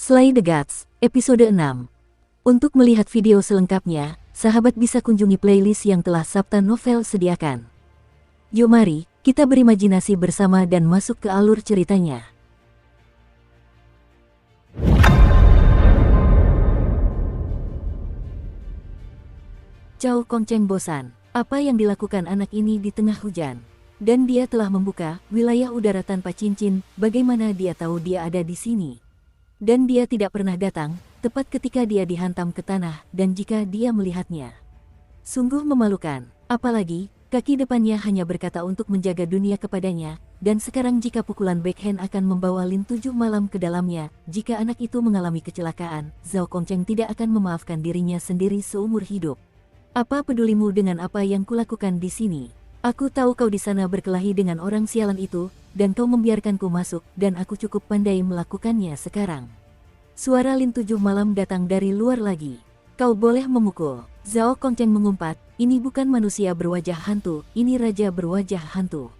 Slay the Gods, episode 6. Untuk melihat video selengkapnya, sahabat bisa kunjungi playlist yang telah Sabta Novel sediakan. Yuk mari, kita berimajinasi bersama dan masuk ke alur ceritanya. Cao Kongcheng bosan, apa yang dilakukan anak ini di tengah hujan. Dan dia telah membuka wilayah udara tanpa cincin, bagaimana dia tahu dia ada di sini. Dan dia tidak pernah datang, tepat ketika dia dihantam ke tanah, dan jika dia melihatnya. Sungguh memalukan, apalagi, kaki depannya hanya berkata untuk menjaga dunia kepadanya, dan sekarang jika pukulan backhand akan membawa Lin 7 malam ke dalamnya, jika anak itu mengalami kecelakaan, Zhao Kongcheng tidak akan memaafkan dirinya sendiri seumur hidup. Apa pedulimu dengan apa yang kulakukan di sini? Aku tahu kau di sana berkelahi dengan orang sialan itu, dan kau membiarkanku masuk, dan aku cukup pandai melakukannya sekarang. Suara Lin 7 malam datang dari luar lagi. Kau boleh memukul. Zhao Kongcheng mengumpat, ini bukan manusia berwajah hantu, ini raja berwajah hantu.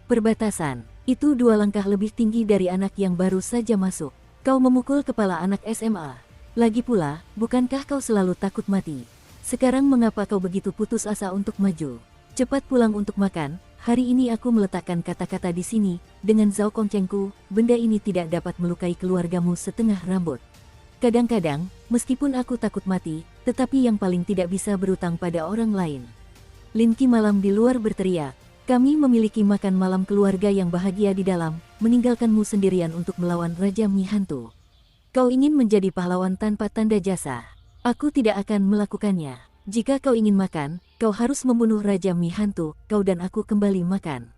Perbatasan, itu 2 langkah lebih tinggi dari anak yang baru saja masuk. Kau memukul kepala anak SMA. Lagi pula, bukankah kau selalu takut mati? Sekarang mengapa kau begitu putus asa untuk maju? Cepat pulang untuk makan, hari ini aku meletakkan kata-kata di sini, dengan Zhao Kongchengku, benda ini tidak dapat melukai keluargamu setengah rambut. Kadang-kadang, meskipun aku takut mati, tetapi yang paling tidak bisa berutang pada orang lain. Lin Qi malam di luar berteriak, kami memiliki makan malam keluarga yang bahagia di dalam, meninggalkanmu sendirian untuk melawan Raja Mi Hantu. Kau ingin menjadi pahlawan tanpa tanda jasa. Aku tidak akan melakukannya. Jika kau ingin makan, kau harus membunuh Raja Mi Hantu, kau dan aku kembali makan.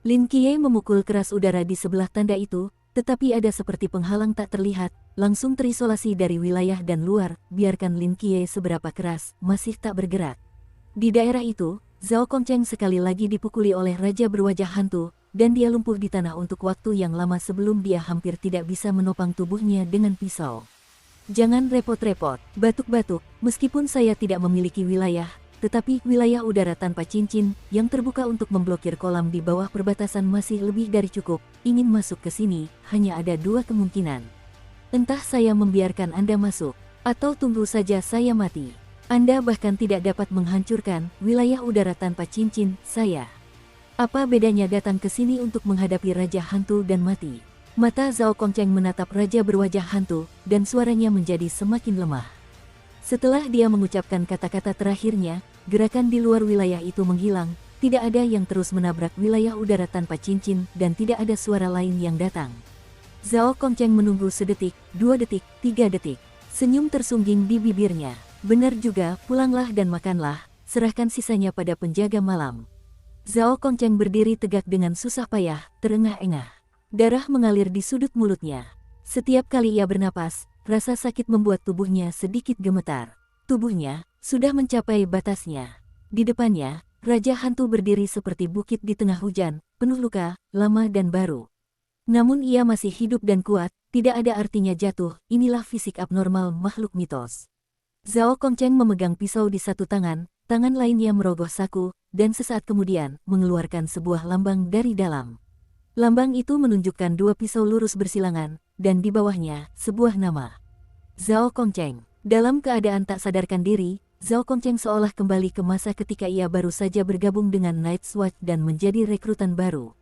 Lin Qiye memukul keras udara di sebelah tanda itu, tetapi ada seperti penghalang tak terlihat, langsung terisolasi dari wilayah dan luar, biarkan Lin Qiye seberapa keras, masih tak bergerak. Di daerah itu, Zhao Kongcheng sekali lagi dipukuli oleh Raja berwajah hantu, dan dia lumpuh di tanah untuk waktu yang lama sebelum dia hampir tidak bisa menopang tubuhnya dengan pisau. Jangan repot-repot, batuk-batuk, meskipun saya tidak memiliki wilayah, tetapi wilayah udara tanpa cincin, yang terbuka untuk memblokir kolam di bawah perbatasan masih lebih dari cukup, ingin masuk ke sini, hanya ada 2 kemungkinan. Entah saya membiarkan Anda masuk, atau tunggu saja saya mati. Anda bahkan tidak dapat menghancurkan wilayah udara tanpa cincin, saya. Apa bedanya datang ke sini untuk menghadapi Raja Hantu dan mati? Mata Zhao Kongcheng menatap Raja berwajah hantu, dan suaranya menjadi semakin lemah. Setelah dia mengucapkan kata-kata terakhirnya, gerakan di luar wilayah itu menghilang, tidak ada yang terus menabrak wilayah udara tanpa cincin, dan tidak ada suara lain yang datang. Zhao Kongcheng menunggu sedetik, 2 detik, 3 detik. Senyum tersungging di bibirnya. Benar juga, pulanglah dan makanlah, serahkan sisanya pada penjaga malam. Zhao Kongcheng berdiri tegak dengan susah payah, terengah-engah. Darah mengalir di sudut mulutnya. Setiap kali ia bernapas, rasa sakit membuat tubuhnya sedikit gemetar. Tubuhnya sudah mencapai batasnya. Di depannya, Raja Hantu berdiri seperti bukit di tengah hujan, penuh luka, lama dan baru. Namun ia masih hidup dan kuat, tidak ada artinya jatuh, inilah fisik abnormal makhluk mitos. Zhao Kongcheng memegang pisau di satu tangan, tangan lainnya merogoh saku, dan sesaat kemudian, mengeluarkan sebuah lambang dari dalam. Lambang itu menunjukkan 2 pisau lurus bersilangan, dan di bawahnya, sebuah nama. Zhao Kongcheng. Dalam keadaan tak sadarkan diri, Zhao Kongcheng seolah kembali ke masa ketika ia baru saja bergabung dengan Night's Watch dan menjadi rekrutan baru.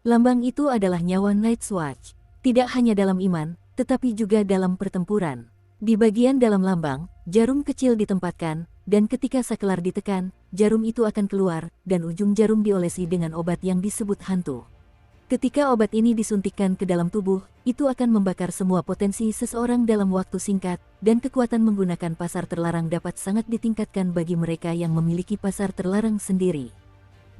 Lambang itu adalah nyawa Night's Watch. Tidak hanya dalam iman, tetapi juga dalam pertempuran. Di bagian dalam lambang, jarum kecil ditempatkan, dan ketika sakelar ditekan, jarum itu akan keluar, dan ujung jarum diolesi dengan obat yang disebut hantu. Ketika obat ini disuntikkan ke dalam tubuh, itu akan membakar semua potensi seseorang dalam waktu singkat, dan kekuatan menggunakan pasar terlarang dapat sangat ditingkatkan bagi mereka yang memiliki pasar terlarang sendiri.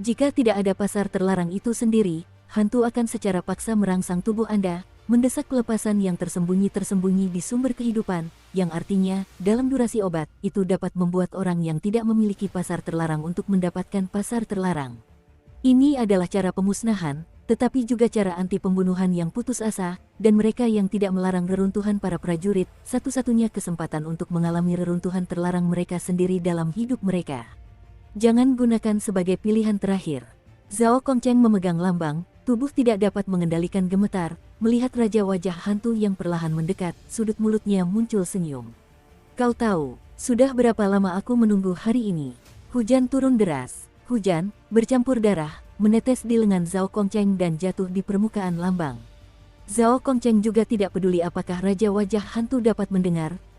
Jika tidak ada pasar terlarang itu sendiri, hantu akan secara paksa merangsang tubuh Anda, mendesak pelepasan yang tersembunyi-tersembunyi di sumber kehidupan, yang artinya, dalam durasi obat, itu dapat membuat orang yang tidak memiliki pasar terlarang untuk mendapatkan pasar terlarang. Ini adalah cara pemusnahan, tetapi juga cara anti pembunuhan yang putus asa, dan mereka yang tidak melarang reruntuhan para prajurit, satu-satunya kesempatan untuk mengalami reruntuhan terlarang mereka sendiri dalam hidup mereka. Jangan gunakan sebagai pilihan terakhir. Zhao Kongcheng memegang lambang, tubuh tidak dapat mengendalikan gemetar, melihat Raja Wajah Hantu yang perlahan mendekat, sudut mulutnya muncul senyum. Kau tahu, sudah berapa lama aku menunggu hari ini? Hujan turun deras. Hujan, bercampur darah, menetes di lengan Zhao Kongcheng dan jatuh di permukaan lambang. Zhao Kongcheng juga tidak peduli apakah Raja Wajah Hantu dapat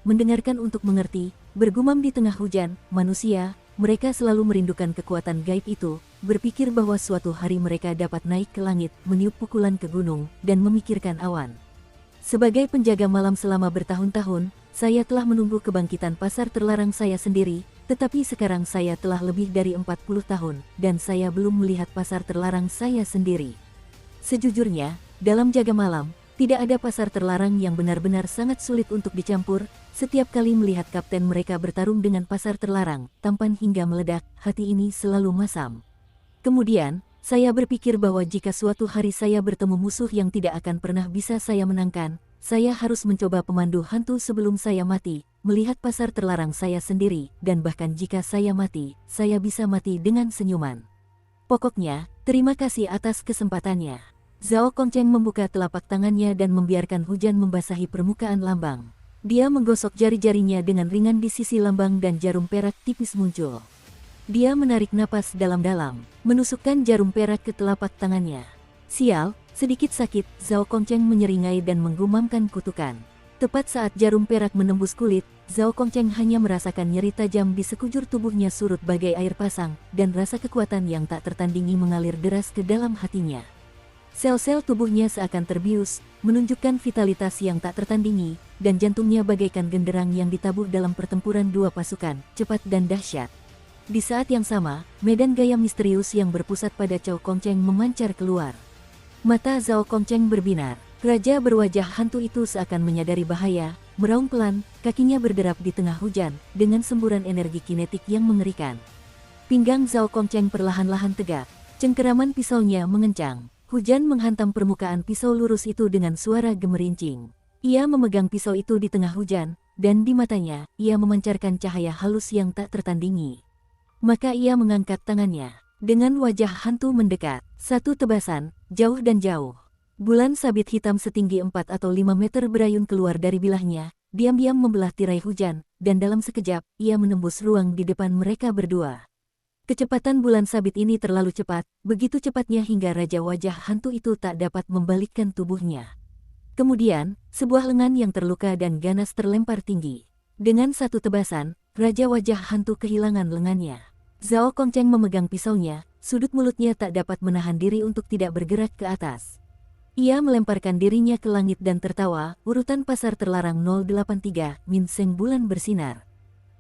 mendengarkan untuk mengerti, bergumam di tengah hujan, manusia, mereka selalu merindukan kekuatan gaib itu, berpikir bahwa suatu hari mereka dapat naik ke langit, meniup pukulan ke gunung, dan memikirkan awan. Sebagai penjaga malam selama bertahun-tahun, saya telah menunggu kebangkitan pasar terlarang saya sendiri, tetapi sekarang saya telah lebih dari 40 tahun, dan saya belum melihat pasar terlarang saya sendiri. Sejujurnya, dalam jaga malam, tidak ada pasar terlarang yang benar-benar sangat sulit untuk dicampur. Setiap kali melihat kapten mereka bertarung dengan pasar terlarang, tampan hingga meledak, hati ini selalu masam. Kemudian, saya berpikir bahwa jika suatu hari saya bertemu musuh yang tidak akan pernah bisa saya menangkan, saya harus mencoba pemandu hantu sebelum saya mati, melihat pasar terlarang saya sendiri, dan bahkan jika saya mati, saya bisa mati dengan senyuman. Pokoknya, terima kasih atas kesempatannya. Zhao Kongcheng membuka telapak tangannya dan membiarkan hujan membasahi permukaan lambang. Dia menggosok jari-jarinya dengan ringan di sisi lambang dan jarum perak tipis muncul. Dia menarik napas dalam-dalam, menusukkan jarum perak ke telapak tangannya. Sial, sedikit sakit, Zhao Kongcheng menyeringai dan menggumamkan kutukan. Tepat saat jarum perak menembus kulit, Zhao Kongcheng hanya merasakan nyeri tajam di sekujur tubuhnya surut bagai air pasang, dan rasa kekuatan yang tak tertandingi mengalir deras ke dalam hatinya. Sel-sel tubuhnya seakan terbius, menunjukkan vitalitas yang tak tertandingi, dan jantungnya bagaikan genderang yang ditabuh dalam pertempuran dua pasukan, cepat dan dahsyat. Di saat yang sama, medan gaya misterius yang berpusat pada Zhao Kongcheng memancar keluar. Mata Zhao Kongcheng berbinar. Raja berwajah hantu itu seakan menyadari bahaya, meraung pelan, kakinya berderap di tengah hujan, dengan semburan energi kinetik yang mengerikan. Pinggang Zhao Kongcheng perlahan-lahan tegak, cengkeraman pisaunya mengencang. Hujan menghantam permukaan pisau lurus itu dengan suara gemerincing. Ia memegang pisau itu di tengah hujan, dan di matanya, ia memancarkan cahaya halus yang tak tertandingi. Maka ia mengangkat tangannya. Dengan wajah hantu mendekat, satu tebasan, jauh dan jauh. Bulan sabit hitam setinggi 4 atau 5 meter berayun keluar dari bilahnya, diam-diam membelah tirai hujan, dan dalam sekejap, ia menembus ruang di depan mereka berdua. Kecepatan bulan sabit ini terlalu cepat, begitu cepatnya hingga Raja Wajah Hantu itu tak dapat membalikkan tubuhnya. Kemudian, sebuah lengan yang terluka dan ganas terlempar tinggi. Dengan satu tebasan, Raja Wajah Hantu kehilangan lengannya. Zhao Kongcheng memegang pisaunya, sudut mulutnya tak dapat menahan diri untuk tidak bergerak ke atas. Ia melemparkan dirinya ke langit dan tertawa, urutan pasar terlarang 083, Minseng bulan bersinar.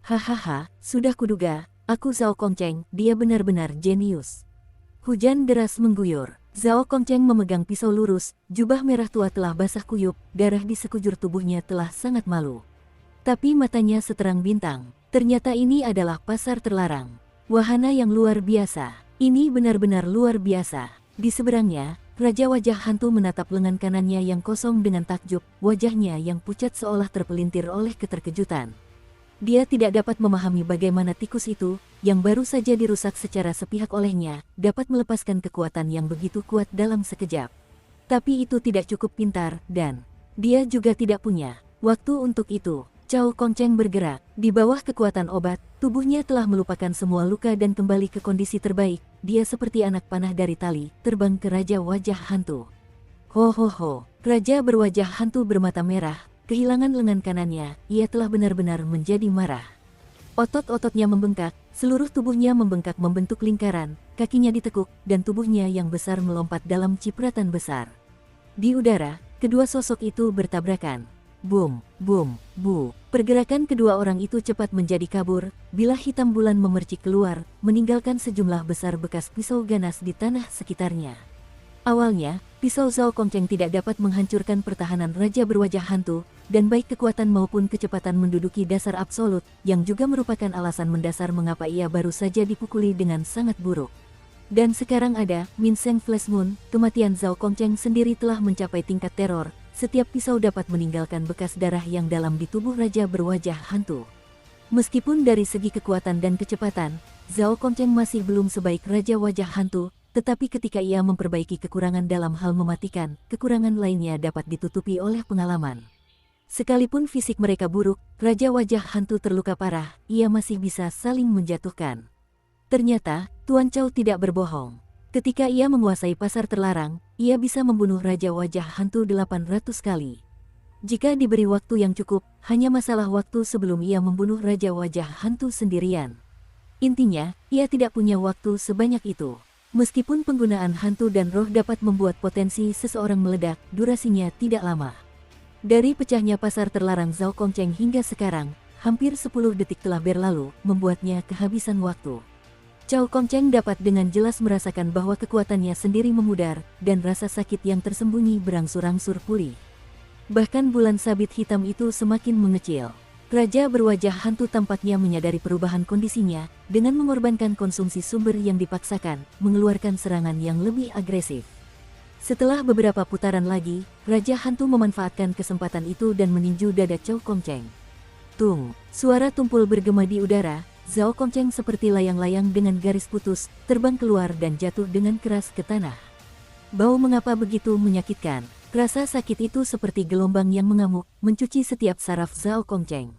Hahaha, sudah kuduga. Aku Zhao Kongcheng, dia benar-benar jenius. Hujan deras mengguyur. Zhao Kongcheng memegang pisau lurus, jubah merah tua telah basah kuyup, darah di sekujur tubuhnya telah sangat malu. Tapi matanya seterang bintang. Ternyata ini adalah pasar terlarang. Wahana yang luar biasa. Ini benar-benar luar biasa. Di seberangnya, Raja Wajah Hantu menatap lengan kanannya yang kosong dengan takjub, wajahnya yang pucat seolah terpelintir oleh keterkejutan. Dia tidak dapat memahami bagaimana tikus itu, yang baru saja dirusak secara sepihak olehnya, dapat melepaskan kekuatan yang begitu kuat dalam sekejap. Tapi itu tidak cukup pintar, dan dia juga tidak punya waktu untuk itu. Zhao Kongcheng bergerak. Di bawah kekuatan obat, tubuhnya telah melupakan semua luka dan kembali ke kondisi terbaik. Dia seperti anak panah dari tali, terbang ke Raja Wajah Hantu. Ho ho ho, Raja berwajah hantu bermata merah. Kehilangan lengan kanannya, ia telah benar-benar menjadi marah. Otot-ototnya membengkak, seluruh tubuhnya membengkak membentuk lingkaran, kakinya ditekuk, dan tubuhnya yang besar melompat dalam cipratan besar. Di udara, kedua sosok itu bertabrakan. Boom, boom, bu. Pergerakan kedua orang itu cepat menjadi kabur, bilah hitam bulan memercik keluar, meninggalkan sejumlah besar bekas pisau ganas di tanah sekitarnya. Awalnya, pisau Zhao Kongcheng tidak dapat menghancurkan pertahanan Raja berwajah hantu, dan baik kekuatan maupun kecepatan menduduki dasar absolut, yang juga merupakan alasan mendasar mengapa ia baru saja dipukuli dengan sangat buruk. Dan sekarang ada, Minseng Flash Moon, kematian Zhao Kongcheng sendiri telah mencapai tingkat teror, setiap pisau dapat meninggalkan bekas darah yang dalam di tubuh Raja berwajah hantu. Meskipun dari segi kekuatan dan kecepatan, Zhao Kongcheng masih belum sebaik Raja wajah hantu, tetapi ketika ia memperbaiki kekurangan dalam hal mematikan, kekurangan lainnya dapat ditutupi oleh pengalaman. Sekalipun fisik mereka buruk, Raja Wajah Hantu terluka parah, ia masih bisa saling menjatuhkan. Ternyata, Tuan Chow tidak berbohong. Ketika ia menguasai pasar terlarang, ia bisa membunuh Raja Wajah Hantu 800 kali. Jika diberi waktu yang cukup, hanya masalah waktu sebelum ia membunuh Raja Wajah Hantu sendirian. Intinya, ia tidak punya waktu sebanyak itu. Meskipun penggunaan hantu dan roh dapat membuat potensi seseorang meledak, durasinya tidak lama. Dari pecahnya pasar terlarang Zhao Kongcheng hingga sekarang, hampir 10 detik telah berlalu, membuatnya kehabisan waktu. Zhao Kongcheng dapat dengan jelas merasakan bahwa kekuatannya sendiri memudar, dan rasa sakit yang tersembunyi berangsur-angsur pulih. Bahkan bulan sabit hitam itu semakin mengecil. Raja berwajah hantu tampaknya menyadari perubahan kondisinya, dengan mengorbankan konsumsi sumber yang dipaksakan, mengeluarkan serangan yang lebih agresif. Setelah beberapa putaran lagi, Raja Hantu memanfaatkan kesempatan itu dan meninju dada Zhao Kongcheng. Tung, suara tumpul bergema di udara, Zhao Kongcheng seperti layang-layang dengan garis putus, terbang keluar dan jatuh dengan keras ke tanah. Bau mengapa begitu menyakitkan? Rasa sakit itu seperti gelombang yang mengamuk, mencuci setiap saraf Zhao Kongcheng.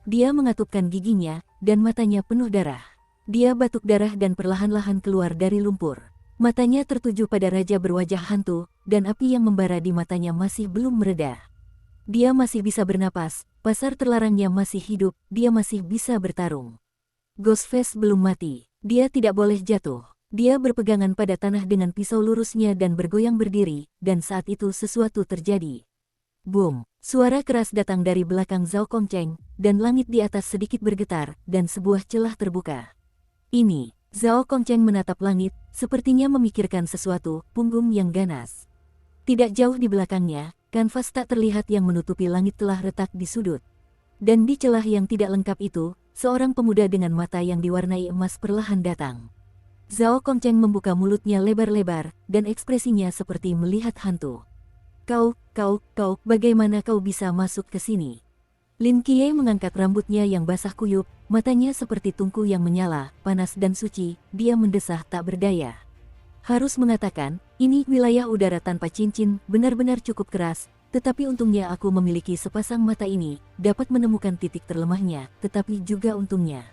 Dia mengatupkan giginya, dan matanya penuh darah. Dia batuk darah dan perlahan-lahan keluar dari lumpur. Matanya tertuju pada Raja berwajah hantu, dan api yang membara di matanya masih belum mereda. Dia masih bisa bernapas, pasar terlarangnya masih hidup, dia masih bisa bertarung. Ghostface belum mati, dia tidak boleh jatuh. Dia berpegangan pada tanah dengan pisau lurusnya dan bergoyang berdiri, dan saat itu sesuatu terjadi. Boom! Suara keras datang dari belakang Zhao Kongcheng, dan langit di atas sedikit bergetar, dan sebuah celah terbuka. Ini, Zhao Kongcheng menatap langit, sepertinya memikirkan sesuatu, punggung yang ganas. Tidak jauh di belakangnya, kanvas tak terlihat yang menutupi langit telah retak di sudut. Dan di celah yang tidak lengkap itu, seorang pemuda dengan mata yang diwarnai emas perlahan datang. Zhao Kongcheng membuka mulutnya lebar-lebar, dan ekspresinya seperti melihat hantu. Kau, bagaimana kau bisa masuk ke sini? Lin Qiye mengangkat rambutnya yang basah kuyup, matanya seperti tungku yang menyala, panas dan suci, dia mendesah tak berdaya. Harus mengatakan, ini wilayah udara tanpa cincin, benar-benar cukup keras, tetapi untungnya aku memiliki sepasang mata ini, dapat menemukan titik terlemahnya, tetapi juga untungnya.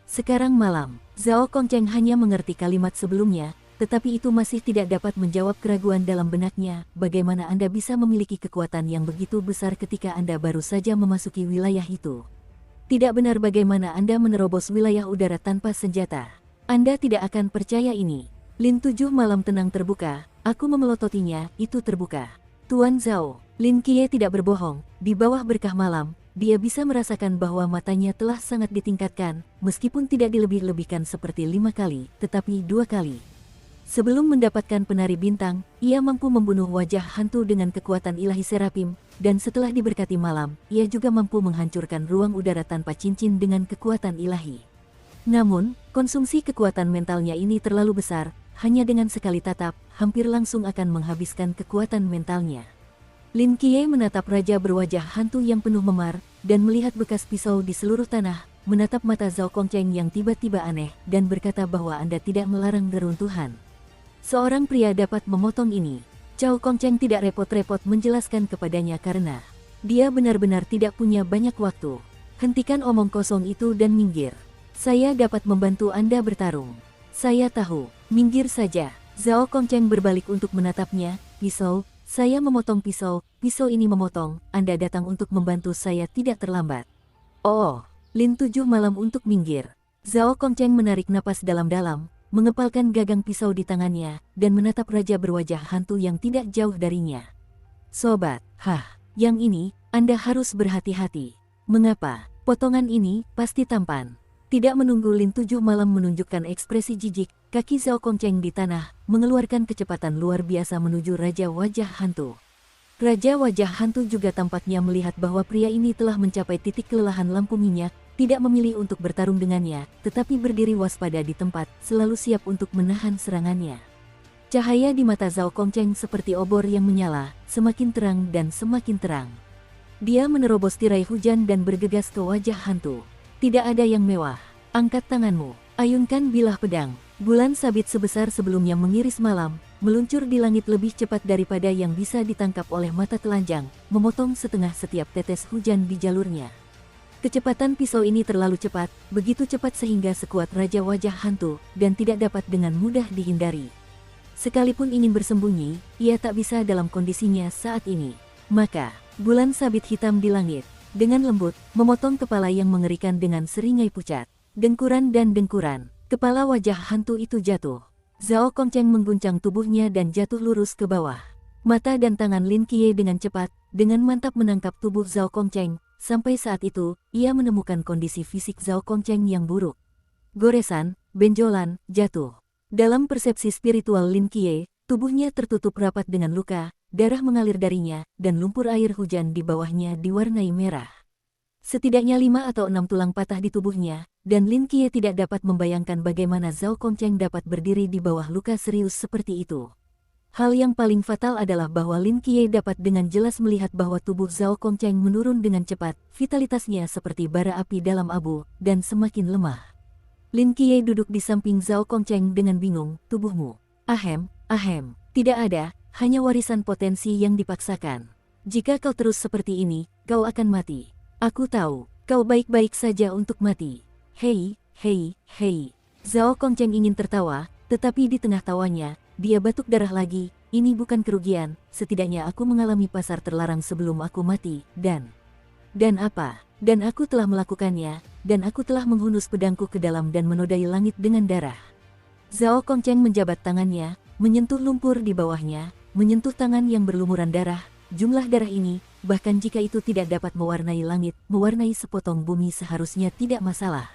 Sekarang malam, Zhao Kongcheng hanya mengerti kalimat sebelumnya, tetapi itu masih tidak dapat menjawab keraguan dalam benaknya, bagaimana Anda bisa memiliki kekuatan yang begitu besar ketika Anda baru saja memasuki wilayah itu. Tidak benar bagaimana Anda menerobos wilayah udara tanpa senjata. Anda tidak akan percaya ini. Lin 7 malam tenang terbuka, aku memelototinya, itu terbuka. Tuan Zhao, Lin Qiye tidak berbohong, di bawah berkah malam, dia bisa merasakan bahwa matanya telah sangat ditingkatkan, meskipun tidak dilebih-lebihkan seperti 5 kali, tetapi 2 kali. Sebelum mendapatkan penari bintang, ia mampu membunuh wajah hantu dengan kekuatan ilahi Serapim, dan setelah diberkati malam, ia juga mampu menghancurkan ruang udara tanpa cincin dengan kekuatan ilahi. Namun, konsumsi kekuatan mentalnya ini terlalu besar, hanya dengan sekali tatap, hampir langsung akan menghabiskan kekuatan mentalnya. Lin Qiye menatap Raja berwajah hantu yang penuh memar, dan melihat bekas pisau di seluruh tanah, menatap mata Zhao Kongcheng yang tiba-tiba aneh, dan berkata bahwa Anda tidak melarang reruntuhan. Seorang pria dapat memotong ini. Zhao Kongcheng tidak repot-repot menjelaskan kepadanya karena dia benar-benar tidak punya banyak waktu. Hentikan omong kosong itu dan minggir. Saya dapat membantu Anda bertarung. Saya tahu, minggir saja. Zhao Kongcheng berbalik untuk menatapnya, pisau. Saya memotong pisau, pisau ini memotong, Anda datang untuk membantu saya tidak terlambat. Oh, Lin 7 malam untuk minggir. Zhao Kongcheng menarik napas dalam-dalam, mengepalkan gagang pisau di tangannya, dan menatap Raja berwajah hantu yang tidak jauh darinya. Sobat, yang ini, Anda harus berhati-hati. Mengapa? Potongan ini, pasti tampan. Tidak menunggu Lin 7 malam menunjukkan ekspresi jijik, kaki Zhao Kongcheng di tanah, mengeluarkan kecepatan luar biasa menuju Raja Wajah Hantu. Raja Wajah Hantu juga tampaknya melihat bahwa pria ini telah mencapai titik kelelahan lampu minyak, tidak memilih untuk bertarung dengannya, tetapi berdiri waspada di tempat, selalu siap untuk menahan serangannya. Cahaya di mata Zhao Kongcheng seperti obor yang menyala, semakin terang dan semakin terang. Dia menerobos tirai hujan dan bergegas ke wajah hantu. Tidak ada yang mewah. Angkat tanganmu, ayunkan bilah pedang. Bulan sabit sebesar sebelumnya mengiris malam, meluncur di langit lebih cepat daripada yang bisa ditangkap oleh mata telanjang, memotong setengah setiap tetes hujan di jalurnya. Kecepatan pisau ini terlalu cepat, begitu cepat sehingga sekuat Raja Wajah Hantu, dan tidak dapat dengan mudah dihindari. Sekalipun ingin bersembunyi, ia tak bisa dalam kondisinya saat ini. Maka, bulan sabit hitam di langit, dengan lembut, memotong kepala yang mengerikan dengan seringai pucat. Dengkuran dan dengkuran, kepala Wajah Hantu itu jatuh. Zhao Kongcheng mengguncang tubuhnya dan jatuh lurus ke bawah. Mata dan tangan Lin Qiye dengan cepat, dengan mantap menangkap tubuh Zhao Kongcheng. Sampai saat itu, ia menemukan kondisi fisik Zhao Kongcheng yang buruk. Goresan, benjolan, jatuh. Dalam persepsi spiritual Lin Qiye, tubuhnya tertutup rapat dengan luka, darah mengalir darinya, dan lumpur air hujan di bawahnya diwarnai merah. Setidaknya 5 atau 6 tulang patah di tubuhnya, dan Lin Qiye tidak dapat membayangkan bagaimana Zhao Kongcheng dapat berdiri di bawah luka serius seperti itu. Hal yang paling fatal adalah bahwa Lin Qiye dapat dengan jelas melihat bahwa tubuh Zhao Kongcheng menurun dengan cepat, vitalitasnya seperti bara api dalam abu, dan semakin lemah. Lin Qiye duduk di samping Zhao Kongcheng dengan bingung, tubuhmu. Ahem, tidak ada, hanya warisan potensi yang dipaksakan. Jika kau terus seperti ini, kau akan mati. Aku tahu, kau baik-baik saja untuk mati. Hei. Zhao Kongcheng ingin tertawa, tetapi di tengah tawanya, dia batuk darah lagi. Ini bukan kerugian, setidaknya aku mengalami pasar terlarang sebelum aku mati, dan apa? Dan aku telah melakukannya, dan aku telah menghunus pedangku ke dalam dan menodai langit dengan darah. Zhao Kongcheng menjabat tangannya, menyentuh lumpur di bawahnya, menyentuh tangan yang berlumuran darah. Jumlah darah ini, bahkan jika itu tidak dapat mewarnai langit, mewarnai sepotong bumi seharusnya tidak masalah.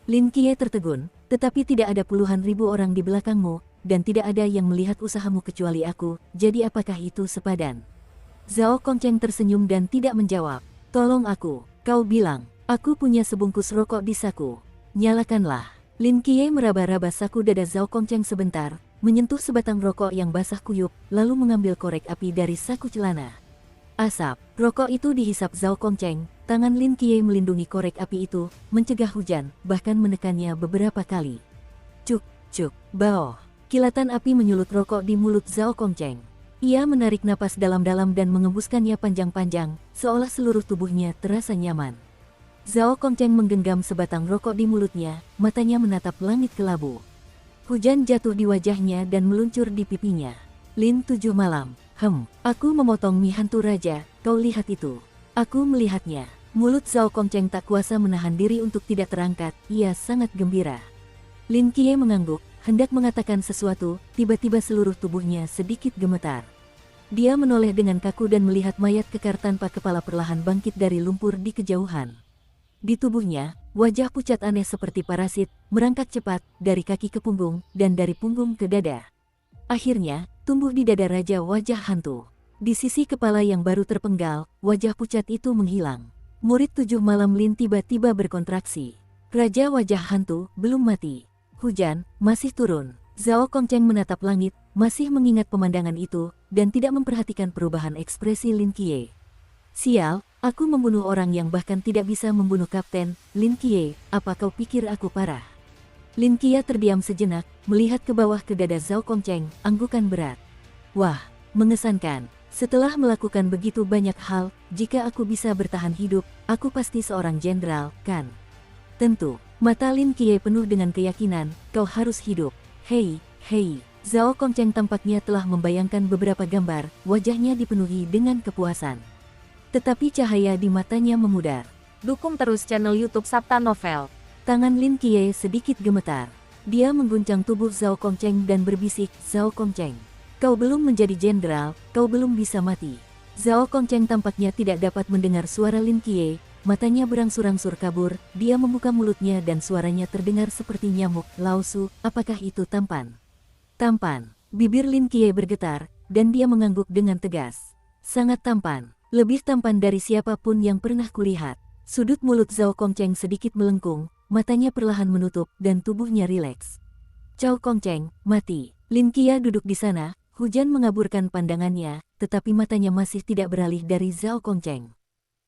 Lin Qiye tertegun, tetapi tidak ada puluhan ribu orang di belakangmu, dan tidak ada yang melihat usahamu kecuali aku, jadi apakah itu sepadan? Zhao Kongcheng tersenyum dan tidak menjawab. Tolong aku, kau bilang, aku punya sebungkus rokok di saku. Nyalakanlah. Lin Qiye meraba-raba saku dada Zhao Kongcheng sebentar, menyentuh sebatang rokok yang basah kuyup, lalu mengambil korek api dari saku celana. Asap, rokok itu dihisap Zhao Kongcheng, tangan Lin Qiye melindungi korek api itu, mencegah hujan, bahkan menekannya beberapa kali. Cuk, bao. Kilatan api menyulut rokok di mulut Zhao Kongcheng. Ia menarik napas dalam-dalam dan mengembuskannya panjang-panjang, seolah seluruh tubuhnya terasa nyaman. Zhao Kongcheng menggenggam sebatang rokok di mulutnya, matanya menatap langit kelabu. Hujan jatuh di wajahnya dan meluncur di pipinya. Lin 7 malam. Aku memotong mie hantu raja, kau lihat itu. Aku melihatnya. Mulut Zhao Kongcheng tak kuasa menahan diri untuk tidak terangkat, ia sangat gembira. Lin Qiye mengangguk, hendak mengatakan sesuatu, tiba-tiba seluruh tubuhnya sedikit gemetar. Dia menoleh dengan kaku dan melihat mayat kekar tanpa kepala perlahan bangkit dari lumpur di kejauhan. Di tubuhnya, wajah pucat aneh seperti parasit, merangkak cepat, dari kaki ke punggung, dan dari punggung ke dada. Akhirnya, tumbuh di dada Raja Wajah Hantu. Di sisi kepala yang baru terpenggal, wajah pucat itu menghilang. Murid 7 malam Lin tiba-tiba berkontraksi. Raja Wajah Hantu belum mati. Hujan masih turun. Zhao Kongcheng menatap langit, masih mengingat pemandangan itu, dan tidak memperhatikan perubahan ekspresi Lin Qiye. Sial, aku membunuh orang yang bahkan tidak bisa membunuh Kapten. Lin Qiye, apa kau pikir aku parah? Lin Qiye terdiam sejenak, melihat ke bawah ke dada Zhao Kongcheng, anggukan berat. Wah, mengesankan. Setelah melakukan begitu banyak hal, jika aku bisa bertahan hidup, aku pasti seorang jenderal, kan? Tentu. Mata Lin Qiye penuh dengan keyakinan, kau harus hidup. Hei. Zhao Kongcheng tampaknya telah membayangkan beberapa gambar, wajahnya dipenuhi dengan kepuasan. Tetapi cahaya di matanya memudar. Dukung terus channel YouTube Sabta Novel. Tangan Lin Qiye sedikit gemetar. Dia mengguncang tubuh Zhao Kongcheng dan berbisik, Zhao Kongcheng. Kau belum menjadi jenderal, kau belum bisa mati. Zhao Kongcheng tampaknya tidak dapat mendengar suara Lin Qiye, matanya berangsur-angsur kabur, dia membuka mulutnya dan suaranya terdengar seperti nyamuk. Laosu, apakah itu tampan? Tampan. Bibir Lin Qiye bergetar, dan dia mengangguk dengan tegas. Sangat tampan, lebih tampan dari siapapun yang pernah kulihat. Sudut mulut Zhao Kongcheng sedikit melengkung, matanya perlahan menutup dan tubuhnya rileks. Zhao Kongcheng, mati. Lin Qiye duduk di sana, hujan mengaburkan pandangannya, tetapi matanya masih tidak beralih dari Zhao Kongcheng.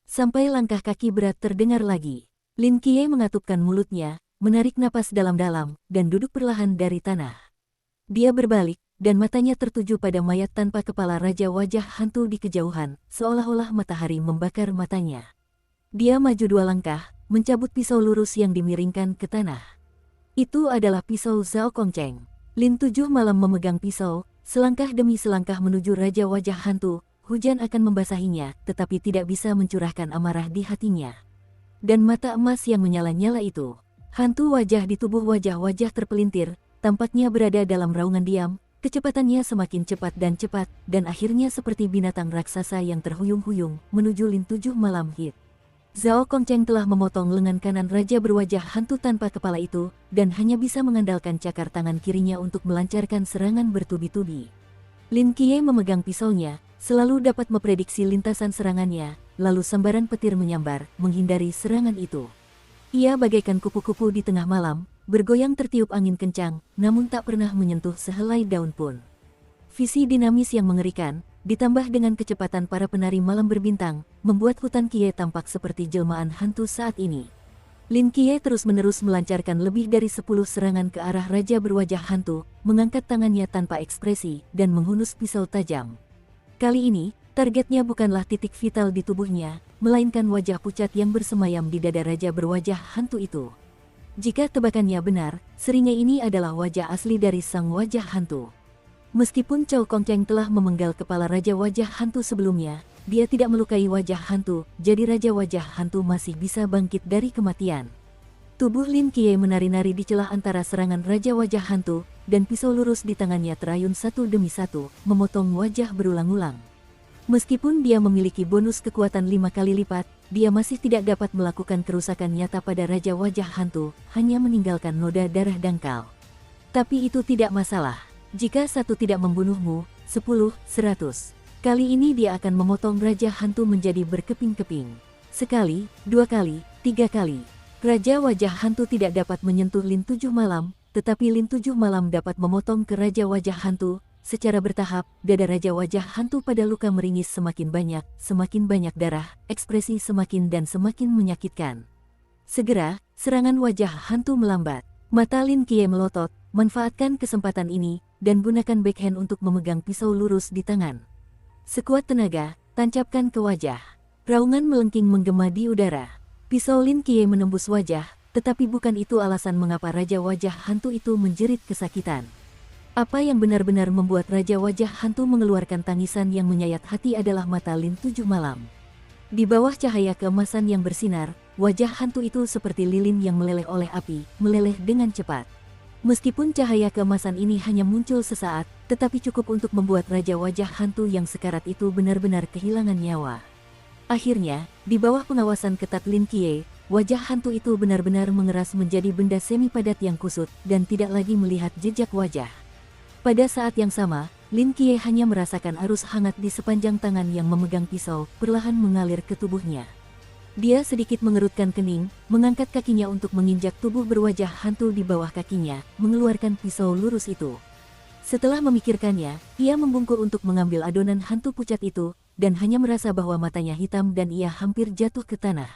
Sampai langkah kaki berat terdengar lagi. Lin Qiye mengatupkan mulutnya, menarik napas dalam-dalam, dan duduk perlahan dari tanah. Dia berbalik, dan matanya tertuju pada mayat tanpa kepala Raja Wajah Hantu di kejauhan, seolah-olah matahari membakar matanya. Dia maju 2 langkah, mencabut pisau lurus yang dimiringkan ke tanah. Itu adalah pisau Zhao Kongcheng. Lin 7 Malam memegang pisau, selangkah demi selangkah menuju Raja Wajah Hantu. Hujan akan membasahinya, tetapi tidak bisa mencurahkan amarah di hatinya. Dan mata emas yang menyala-nyala itu. Hantu wajah di tubuh wajah-wajah terpelintir, tampaknya berada dalam raungan diam, kecepatannya semakin cepat, dan akhirnya seperti binatang raksasa yang terhuyung-huyung, menuju Lin 7 Malam Hit. Zhao Kongcheng telah memotong lengan kanan Raja berwajah hantu tanpa kepala itu, dan hanya bisa mengandalkan cakar tangan kirinya untuk melancarkan serangan bertubi-tubi. Lin Qiye memegang pisaunya, selalu dapat memprediksi lintasan serangannya, lalu sambaran petir menyambar, menghindari serangan itu. Ia bagaikan kupu-kupu di tengah malam, bergoyang tertiup angin kencang, namun tak pernah menyentuh sehelai daun pun. Visi dinamis yang mengerikan, ditambah dengan kecepatan para penari malam berbintang, membuat hutan Qiye tampak seperti jelmaan hantu saat ini. Lin Qiye terus-menerus melancarkan lebih dari 10 serangan ke arah Raja berwajah hantu, mengangkat tangannya tanpa ekspresi, dan menghunus pisau tajam. Kali ini, targetnya bukanlah titik vital di tubuhnya, melainkan wajah pucat yang bersemayam di dada Raja berwajah hantu itu. Jika tebakannya benar, seringai ini adalah wajah asli dari sang wajah hantu. Meskipun Zhao Kongcheng telah memenggal kepala Raja wajah hantu sebelumnya, dia tidak melukai wajah hantu, jadi Raja wajah hantu masih bisa bangkit dari kematian. Tubuh Lin Qiye menari-nari di celah antara serangan Raja wajah hantu, dan pisau lurus di tangannya terayun satu demi satu, memotong wajah berulang-ulang. Meskipun dia memiliki bonus kekuatan 5 kali lipat, dia masih tidak dapat melakukan kerusakan nyata pada Raja wajah hantu, hanya meninggalkan noda darah dangkal. Tapi itu tidak masalah. Jika satu tidak membunuhmu, 10, 100. Kali ini dia akan memotong Raja hantu menjadi berkeping-keping. Sekali, 2 kali, 3 kali. Raja wajah hantu tidak dapat menyentuh Lin 7 Malam, tetapi Lin 7 Malam dapat memotong ke Raja wajah hantu. Secara bertahap, dada Raja wajah hantu pada luka meringis semakin banyak darah, ekspresi semakin dan semakin menyakitkan. Segera, serangan wajah hantu melambat. Mata Lin Qiye melotot, manfaatkan kesempatan ini, dan gunakan backhand untuk memegang pisau lurus di tangan. Sekuat tenaga, tancapkan ke wajah. Raungan melengking menggema di udara. Pisau Lin Qiye menembus wajah, tetapi bukan itu alasan mengapa Raja wajah hantu itu menjerit kesakitan. Apa yang benar-benar membuat Raja wajah hantu mengeluarkan tangisan yang menyayat hati adalah mata Lin 7 Malam. Di bawah cahaya keemasan yang bersinar, wajah hantu itu seperti lilin yang meleleh oleh api, meleleh dengan cepat. Meskipun cahaya keemasan ini hanya muncul sesaat, tetapi cukup untuk membuat Raja wajah hantu yang sekarat itu benar-benar kehilangan nyawa. Akhirnya, di bawah pengawasan ketat Lin Qiye, wajah hantu itu benar-benar mengeras menjadi benda semi padat yang kusut, dan tidak lagi melihat jejak wajah. Pada saat yang sama, Lin Qiye hanya merasakan arus hangat di sepanjang tangan yang memegang pisau, perlahan mengalir ke tubuhnya. Dia sedikit mengerutkan kening, mengangkat kakinya untuk menginjak tubuh berwajah hantu di bawah kakinya, mengeluarkan pisau lurus itu. Setelah memikirkannya, ia membungkuk untuk mengambil adonan hantu pucat itu, dan hanya merasa bahwa matanya hitam dan ia hampir jatuh ke tanah.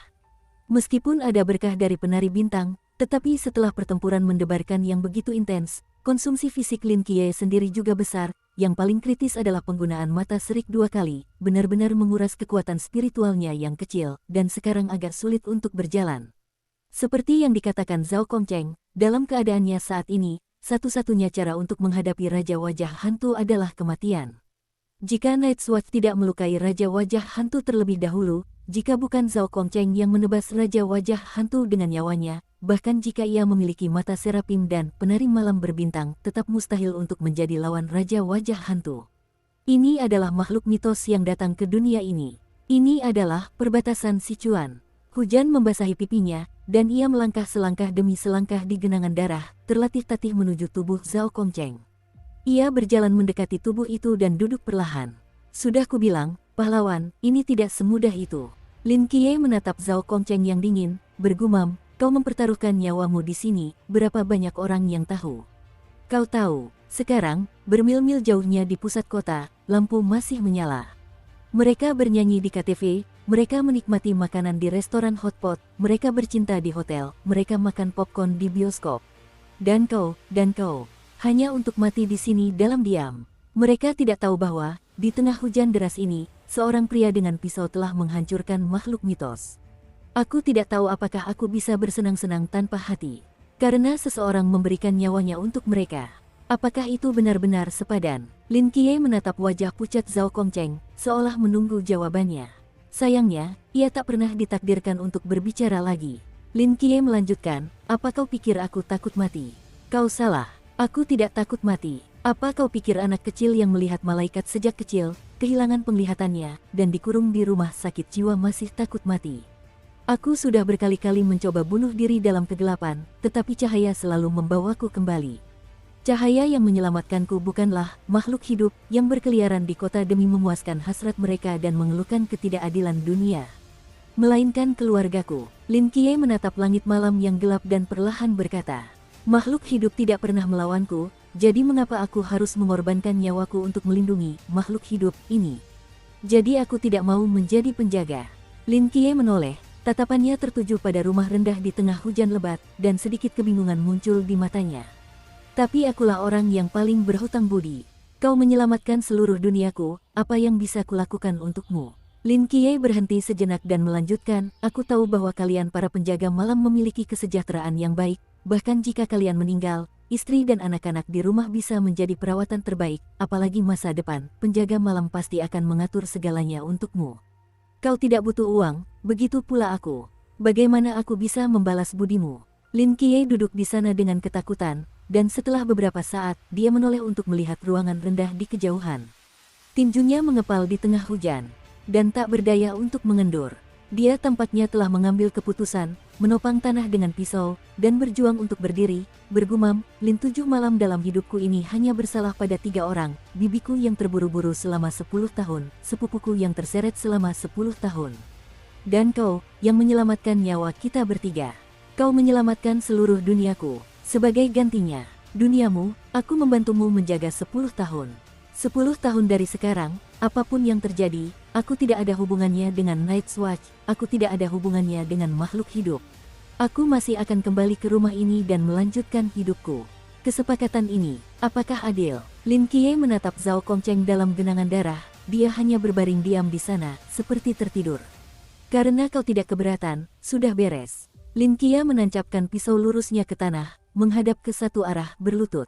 Meskipun ada berkah dari penari bintang, tetapi setelah pertempuran mendebarkan yang begitu intens, konsumsi fisik Lin Qiye sendiri juga besar. Yang paling kritis adalah penggunaan mata serik 2 kali, benar-benar menguras kekuatan spiritualnya yang kecil, dan sekarang agak sulit untuk berjalan. Seperti yang dikatakan Zhao Kongcheng, dalam keadaannya saat ini, satu-satunya cara untuk menghadapi Raja wajah hantu adalah kematian. Jika Night's Watch tidak melukai Raja wajah hantu terlebih dahulu, jika bukan Zhao Kongcheng yang menebas Raja wajah hantu dengan nyawanya, bahkan jika ia memiliki mata serapim dan penari malam berbintang, tetap mustahil untuk menjadi lawan Raja wajah hantu. Ini adalah makhluk mitos yang datang ke dunia ini. Ini adalah perbatasan Sichuan. Hujan membasahi pipinya, dan ia melangkah selangkah demi selangkah di genangan darah, terlatih-tatih menuju tubuh Zhao Kongcheng. Ia berjalan mendekati tubuh itu dan duduk perlahan. Sudah kubilang, pahlawan, ini tidak semudah itu. Lin Qiye menatap Zhao Kongcheng yang dingin, bergumam, kau mempertaruhkan nyawamu di sini, berapa banyak orang yang tahu? Kau tahu, sekarang, bermil-mil jauhnya di pusat kota, lampu masih menyala. Mereka bernyanyi di KTV, mereka menikmati makanan di restoran hotpot, mereka bercinta di hotel, mereka makan popcorn di bioskop. Dan kau, hanya untuk mati di sini dalam diam. Mereka tidak tahu bahwa, di tengah hujan deras ini, seorang pria dengan pisau telah menghancurkan makhluk mitos. Aku tidak tahu apakah aku bisa bersenang-senang tanpa hati. Karena seseorang memberikan nyawanya untuk mereka. Apakah itu benar-benar sepadan? Lin Qiye menatap wajah pucat Zhao Kongcheng, seolah menunggu jawabannya. Sayangnya, ia tak pernah ditakdirkan untuk berbicara lagi. Lin Qiye melanjutkan, apa kau pikir aku takut mati? Kau salah, aku tidak takut mati. Apa kau pikir anak kecil yang melihat malaikat sejak kecil, kehilangan penglihatannya, dan dikurung di rumah sakit jiwa masih takut mati? Aku sudah berkali-kali mencoba bunuh diri dalam kegelapan, tetapi cahaya selalu membawaku kembali. Cahaya yang menyelamatkanku bukanlah makhluk hidup yang berkeliaran di kota demi memuaskan hasrat mereka dan mengeluhkan ketidakadilan dunia, melainkan keluargaku. Lin Qiye menatap langit malam yang gelap dan perlahan berkata, makhluk hidup tidak pernah melawanku, jadi mengapa aku harus mengorbankan nyawaku untuk melindungi makhluk hidup ini? Jadi aku tidak mau menjadi penjaga. Lin Qiye menoleh, tatapannya tertuju pada rumah rendah di tengah hujan lebat, dan sedikit kebingungan muncul di matanya. Tapi akulah orang yang paling berhutang budi. Kau menyelamatkan seluruh duniaku, apa yang bisa kulakukan untukmu? Lin Qiye berhenti sejenak dan melanjutkan, aku tahu bahwa kalian para penjaga malam memiliki kesejahteraan yang baik, bahkan jika kalian meninggal, istri dan anak-anak di rumah bisa menjadi perawatan terbaik, apalagi masa depan, penjaga malam pasti akan mengatur segalanya untukmu. Kau tidak butuh uang, begitu pula aku. Bagaimana aku bisa membalas budimu? Lin Qiye duduk di sana dengan ketakutan, dan setelah beberapa saat, dia menoleh untuk melihat ruangan rendah di kejauhan. Tinjunya mengepal di tengah hujan, dan tak berdaya untuk mengendur. Dia tampaknya telah mengambil keputusan, menopang tanah dengan pisau, dan berjuang untuk berdiri, bergumam, Lin 7 malam dalam hidupku ini hanya bersalah pada 3 orang, bibiku yang terburu-buru selama 10 tahun, sepupuku yang terseret selama 10 tahun. Dan kau, yang menyelamatkan nyawa kita bertiga. Kau menyelamatkan seluruh duniaku. Sebagai gantinya, duniamu, aku membantumu menjaga 10 tahun. 10 tahun dari sekarang, apapun yang terjadi, aku tidak ada hubungannya dengan Night's Watch, aku tidak ada hubungannya dengan makhluk hidup. Aku masih akan kembali ke rumah ini dan melanjutkan hidupku. Kesepakatan ini, apakah adil? Lin Qiye menatap Zhao Kongcheng dalam genangan darah, dia hanya berbaring diam di sana, seperti tertidur. Karena kau tidak keberatan, sudah beres. Lin Qiye menancapkan pisau lurusnya ke tanah, menghadap ke satu arah berlutut.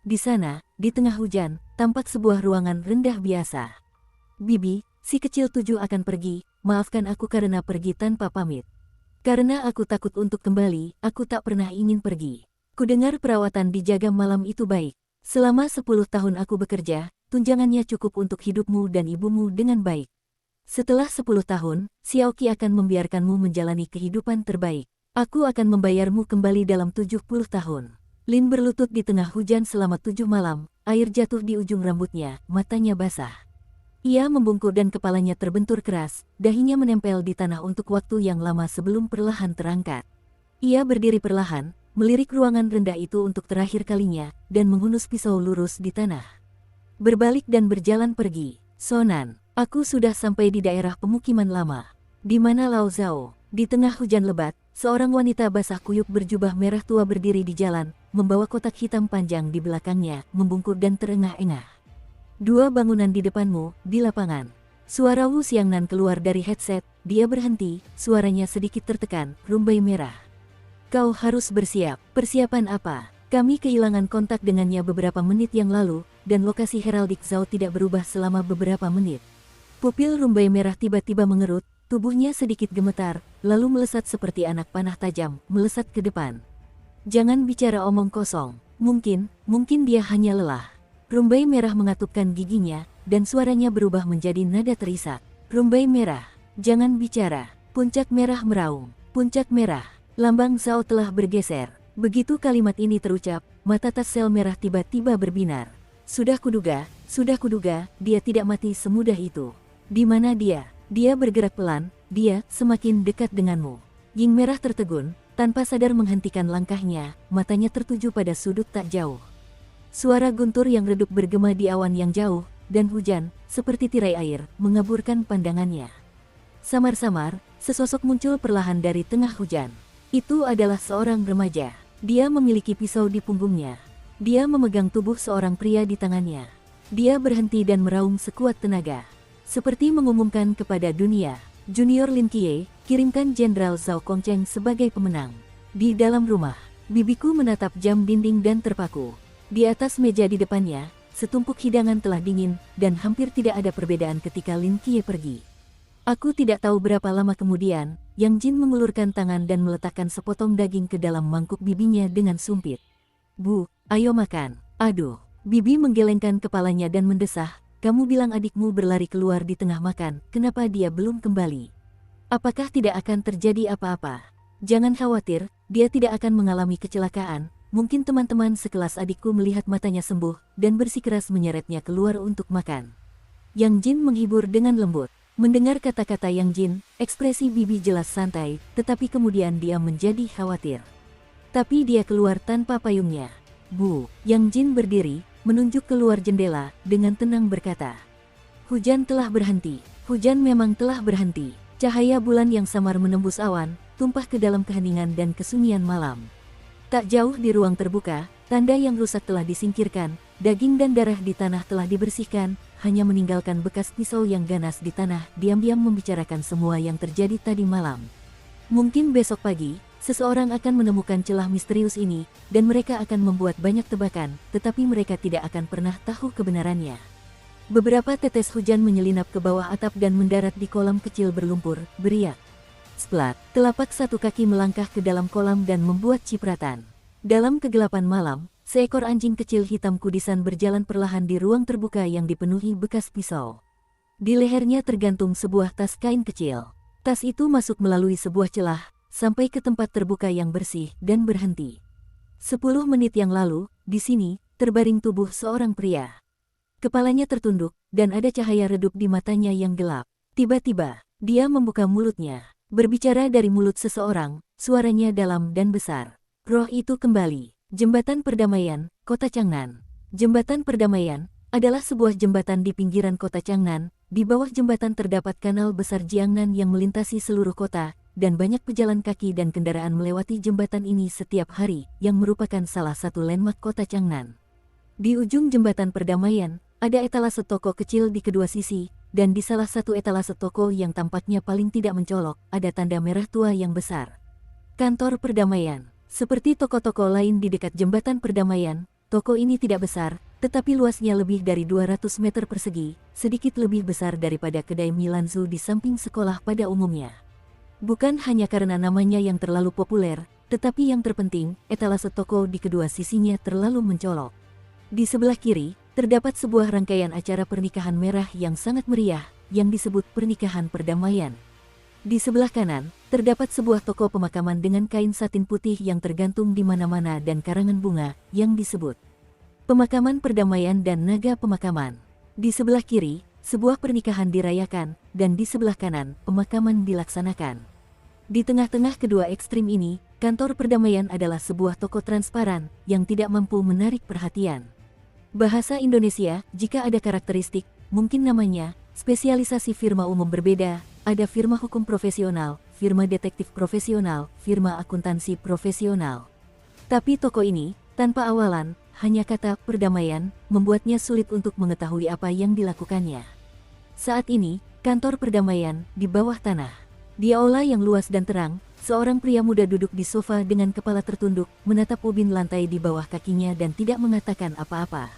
Di sana, di tengah hujan, tampak sebuah ruangan rendah biasa. Bibi, si kecil 7 akan pergi, maafkan aku karena pergi tanpa pamit. Karena aku takut untuk kembali, aku tak pernah ingin pergi. Kudengar perawatan dijaga malam itu baik. Selama 10 tahun aku bekerja, tunjangannya cukup untuk hidupmu dan ibumu dengan baik. Setelah 10 tahun, Xiaoqi akan membiarkanmu menjalani kehidupan terbaik. Aku akan membayarmu kembali dalam 70 tahun. Lin berlutut di tengah hujan selama 7 malam, air jatuh di ujung rambutnya, matanya basah. Ia membungkuk dan kepalanya terbentur keras, dahinya menempel di tanah untuk waktu yang lama sebelum perlahan terangkat. Ia berdiri perlahan, melirik ruangan rendah itu untuk terakhir kalinya, dan menghunus pisau lurus di tanah. Berbalik dan berjalan pergi. Sonan, aku sudah sampai di daerah pemukiman lama. Di mana Lao Zhao? Di tengah hujan lebat, seorang wanita basah kuyup berjubah merah tua berdiri di jalan, membawa kotak hitam panjang di belakangnya, membungkuk dan terengah-engah. 2 bangunan di depanmu, di lapangan. Suara Wu Xiangnan keluar dari headset, dia berhenti, suaranya sedikit tertekan, rumbai merah. Kau harus bersiap. Persiapan apa? Kami kehilangan kontak dengannya beberapa menit yang lalu, dan lokasi Heraldik Zhao tidak berubah selama beberapa menit. Pupil rumbai merah tiba-tiba mengerut, tubuhnya sedikit gemetar, lalu melesat seperti anak panah tajam, melesat ke depan. Jangan bicara omong kosong, mungkin dia hanya lelah. Rumbai merah mengatupkan giginya, dan suaranya berubah menjadi nada terisak. Rumbai merah, jangan bicara. Puncak merah meraung. Puncak merah, lambang Zhao telah bergeser. Begitu kalimat ini terucap, mata Tassel merah tiba-tiba berbinar. Sudah kuduga, dia tidak mati semudah itu. Di mana dia? Dia bergerak pelan, dia semakin dekat denganmu. Ying merah tertegun, tanpa sadar menghentikan langkahnya, matanya tertuju pada sudut tak jauh. Suara guntur yang redup bergema di awan yang jauh, dan hujan, seperti tirai air, mengaburkan pandangannya. Samar-samar, sesosok muncul perlahan dari tengah hujan. Itu adalah seorang remaja. Dia memiliki pisau di punggungnya. Dia memegang tubuh seorang pria di tangannya. Dia berhenti dan meraung sekuat tenaga. Seperti mengumumkan kepada dunia, Junior Lin Qiye, kirimkan Jenderal Zhao Kongcheng sebagai pemenang. Di dalam rumah, bibiku menatap jam dinding dan terpaku. Di atas meja di depannya, setumpuk hidangan telah dingin, dan hampir tidak ada perbedaan ketika Lin Qiye pergi. Aku tidak tahu berapa lama kemudian, Yang Jin mengulurkan tangan dan meletakkan sepotong daging ke dalam mangkuk bibinya dengan sumpit. Bu, ayo makan. Aduh, bibi menggelengkan kepalanya dan mendesah, kamu bilang adikmu berlari keluar di tengah makan, kenapa dia belum kembali? Apakah tidak akan terjadi apa-apa? Jangan khawatir, dia tidak akan mengalami kecelakaan. Mungkin teman-teman sekelas adikku melihat matanya sembuh, dan bersikeras menyeretnya keluar untuk makan. Yang Jin menghibur dengan lembut. Mendengar kata-kata Yang Jin, ekspresi bibi jelas santai, tetapi kemudian dia menjadi khawatir. Tapi dia keluar tanpa payungnya. Bu, Yang Jin berdiri, menunjuk keluar jendela, dengan tenang berkata. Hujan telah berhenti. Hujan memang telah berhenti. Cahaya bulan yang samar menembus awan, tumpah ke dalam keheningan dan kesunyian malam. Tak jauh di ruang terbuka, tanda yang rusak telah disingkirkan, daging dan darah di tanah telah dibersihkan, hanya meninggalkan bekas pisau yang ganas di tanah, diam-diam membicarakan semua yang terjadi tadi malam. Mungkin besok pagi, seseorang akan menemukan celah misterius ini, dan mereka akan membuat banyak tebakan, tetapi mereka tidak akan pernah tahu kebenarannya. Beberapa tetes hujan menyelinap ke bawah atap dan mendarat di kolam kecil berlumpur, beriak. Splat, telapak satu kaki melangkah ke dalam kolam dan membuat cipratan. Dalam kegelapan malam, seekor anjing kecil hitam kudisan berjalan perlahan di ruang terbuka yang dipenuhi bekas pisau. Di lehernya tergantung sebuah tas kain kecil. Tas itu masuk melalui sebuah celah, sampai ke tempat terbuka yang bersih, dan berhenti. 10 menit yang lalu, di sini, terbaring tubuh seorang pria. Kepalanya tertunduk, dan ada cahaya redup di matanya yang gelap. Tiba-tiba, dia membuka mulutnya. Berbicara dari mulut seseorang, suaranya dalam dan besar. Roh itu kembali. Jembatan Perdamaian, Kota Changnan. Jembatan Perdamaian adalah sebuah jembatan di pinggiran kota Changnan. Di bawah jembatan terdapat kanal besar Jiangnan yang melintasi seluruh kota, dan banyak pejalan kaki dan kendaraan melewati jembatan ini setiap hari, yang merupakan salah satu landmark kota Changnan. Di ujung jembatan Perdamaian, ada etalase toko kecil di kedua sisi, dan di salah satu etalase toko yang tampaknya paling tidak mencolok, ada tanda merah tua yang besar. Kantor Perdamaian. Seperti toko-toko lain di dekat jembatan Perdamaian, toko ini tidak besar, tetapi luasnya lebih dari 200 meter persegi, sedikit lebih besar daripada kedai Milanzu di samping sekolah pada umumnya. Bukan hanya karena namanya yang terlalu populer, tetapi yang terpenting, etalase toko di kedua sisinya terlalu mencolok. Di sebelah kiri, terdapat sebuah rangkaian acara pernikahan merah yang sangat meriah, yang disebut Pernikahan Perdamaian. Di sebelah kanan, terdapat sebuah toko pemakaman dengan kain satin putih yang tergantung di mana-mana dan karangan bunga, yang disebut Pemakaman Perdamaian dan Naga Pemakaman. Di sebelah kiri, sebuah pernikahan dirayakan, dan di sebelah kanan, pemakaman dilaksanakan. Di tengah-tengah kedua ekstrim ini, Kantor Perdamaian adalah sebuah toko transparan, yang tidak mampu menarik perhatian. Bahasa Indonesia, jika ada karakteristik, mungkin namanya, spesialisasi firma umum berbeda, ada firma hukum profesional, firma detektif profesional, firma akuntansi profesional. Tapi toko ini, tanpa awalan, hanya kata perdamaian, membuatnya sulit untuk mengetahui apa yang dilakukannya. Saat ini, kantor perdamaian, di bawah tanah. Di aula yang luas dan terang, seorang pria muda duduk di sofa dengan kepala tertunduk, menatap ubin lantai di bawah kakinya dan tidak mengatakan apa-apa.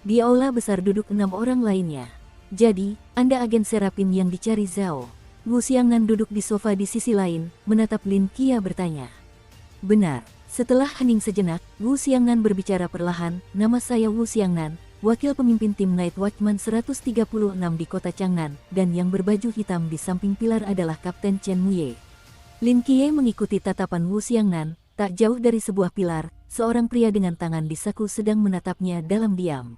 Di aula besar duduk 6 orang lainnya. Jadi, Anda agen Serapim yang dicari Zhao. Wu Xiangnan duduk di sofa di sisi lain, menatap Lin Qiye bertanya. Benar. Setelah hening sejenak, Wu Xiangnan berbicara perlahan, nama saya Wu Xiangnan, wakil pemimpin tim Night Watchman 136 di kota Changnan, dan yang berbaju hitam di samping pilar adalah Kapten Chen Muye. Lin Qiye mengikuti tatapan Wu Xiangnan, tak jauh dari sebuah pilar, seorang pria dengan tangan di saku sedang menatapnya dalam diam.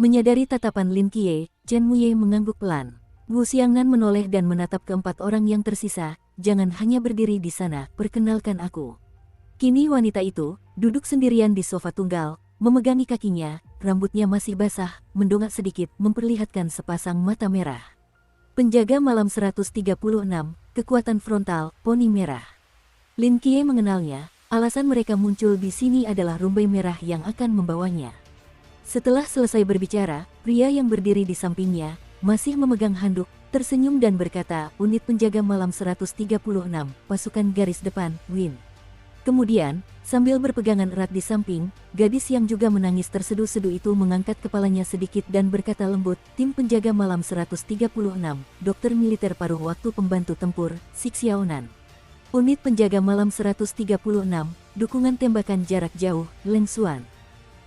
Menyadari tatapan Lin Qiye, Chen Muye mengangguk pelan. Wu Xiangnan menoleh dan menatap keempat orang yang tersisa, jangan hanya berdiri di sana, perkenalkan aku. Kini wanita itu, duduk sendirian di sofa tunggal, memegangi kakinya, rambutnya masih basah, mendongak sedikit, memperlihatkan sepasang mata merah. Penjaga malam 136, kekuatan frontal, poni merah. Lin Qiye mengenalnya, alasan mereka muncul di sini adalah rumbai merah yang akan membawanya. Setelah selesai berbicara, pria yang berdiri di sampingnya, masih memegang handuk, tersenyum dan berkata, unit penjaga malam 136, pasukan garis depan, Win. Kemudian, sambil berpegangan erat di samping, gadis yang juga menangis terseduh-seduh itu mengangkat kepalanya sedikit dan berkata lembut, tim penjaga malam 136, dokter militer paruh waktu pembantu tempur, Sik Xiaonan. Unit penjaga malam 136, dukungan tembakan jarak jauh, Leng Xuan.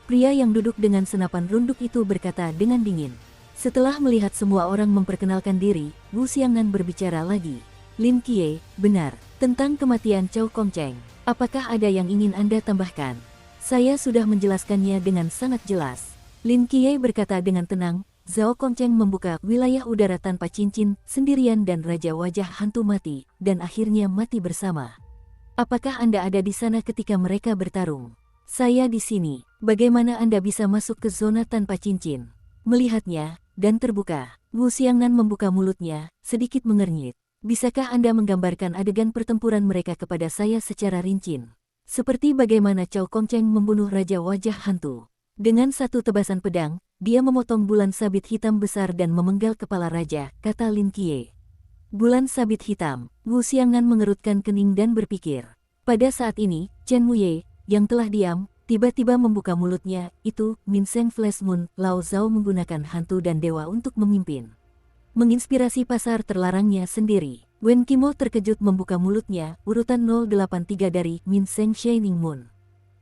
Pria yang duduk dengan senapan runduk itu berkata dengan dingin. Setelah melihat semua orang memperkenalkan diri, Wu Xiangnan berbicara lagi. Lin Qiye, benar, tentang kematian Chow Kongcheng. Apakah ada yang ingin Anda tambahkan? Saya sudah menjelaskannya dengan sangat jelas. Lin Qiye berkata dengan tenang, Zhao Kongcheng membuka wilayah udara tanpa cincin, sendirian dan Raja Wajah Hantu mati, dan akhirnya mati bersama. Apakah Anda ada di sana ketika mereka bertarung? Saya di sini. Bagaimana Anda bisa masuk ke zona tanpa cincin? Melihatnya, dan terbuka, Wu Xiangnan membuka mulutnya, sedikit mengernyit. Bisakah Anda menggambarkan adegan pertempuran mereka kepada saya secara rinci? Seperti bagaimana Chow Kongcheng membunuh Raja Wajah Hantu. Dengan satu tebasan pedang, dia memotong bulan sabit hitam besar dan memenggal kepala raja, kata Lin Qiye. Bulan sabit hitam, Wu Xiangnan mengerutkan kening dan berpikir. Pada saat ini, Chen Muye, yang telah diam, tiba-tiba membuka mulutnya, itu, Min Seng Flash Moon, Lao Zhao menggunakan hantu dan dewa untuk memimpin. Menginspirasi pasar terlarangnya sendiri. Wen Qimo terkejut membuka mulutnya, urutan 083 dari Min Seng Shining Moon.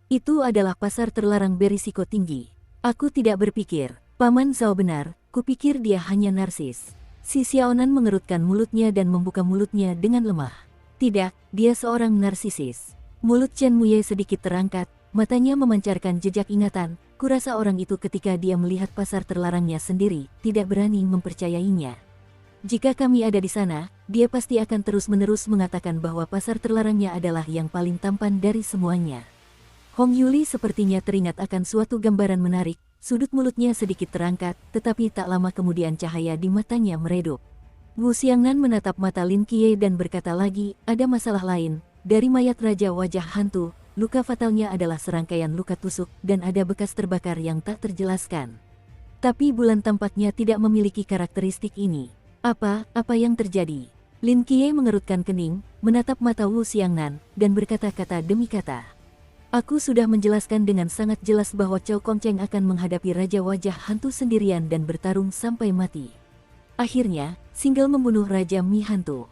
Itu adalah pasar terlarang berisiko tinggi. Aku tidak berpikir, Paman Zhao benar, kupikir dia hanya narsis. Si Xiaonan mengerutkan mulutnya dan membuka mulutnya dengan lemah. Tidak, dia seorang narsisis. Mulut Chen Muye sedikit terangkat, matanya memancarkan jejak ingatan. Kurasa orang itu ketika dia melihat pasar terlarangnya sendiri, tidak berani mempercayainya. Jika kami ada di sana, dia pasti akan terus-menerus mengatakan bahwa pasar terlarangnya adalah yang paling tampan dari semuanya. Hong Yuli sepertinya teringat akan suatu gambaran menarik, sudut mulutnya sedikit terangkat, tetapi tak lama kemudian cahaya di matanya meredup. Wu Xiangnan menatap mata Lin Qiye dan berkata lagi, ada masalah lain, dari mayat Raja Wajah Hantu. Luka fatalnya adalah serangkaian luka tusuk dan ada bekas terbakar yang tak terjelaskan. Tapi bulan tampaknya tidak memiliki karakteristik ini. Apa yang terjadi? Lin Qiye mengerutkan kening, menatap mata Wu Xiangnan, dan berkata-kata demi kata. Aku sudah menjelaskan dengan sangat jelas bahwa Chow Kongcheng akan menghadapi Raja Wajah Hantu sendirian dan bertarung sampai mati. Akhirnya, Single membunuh Raja Mi Hantu.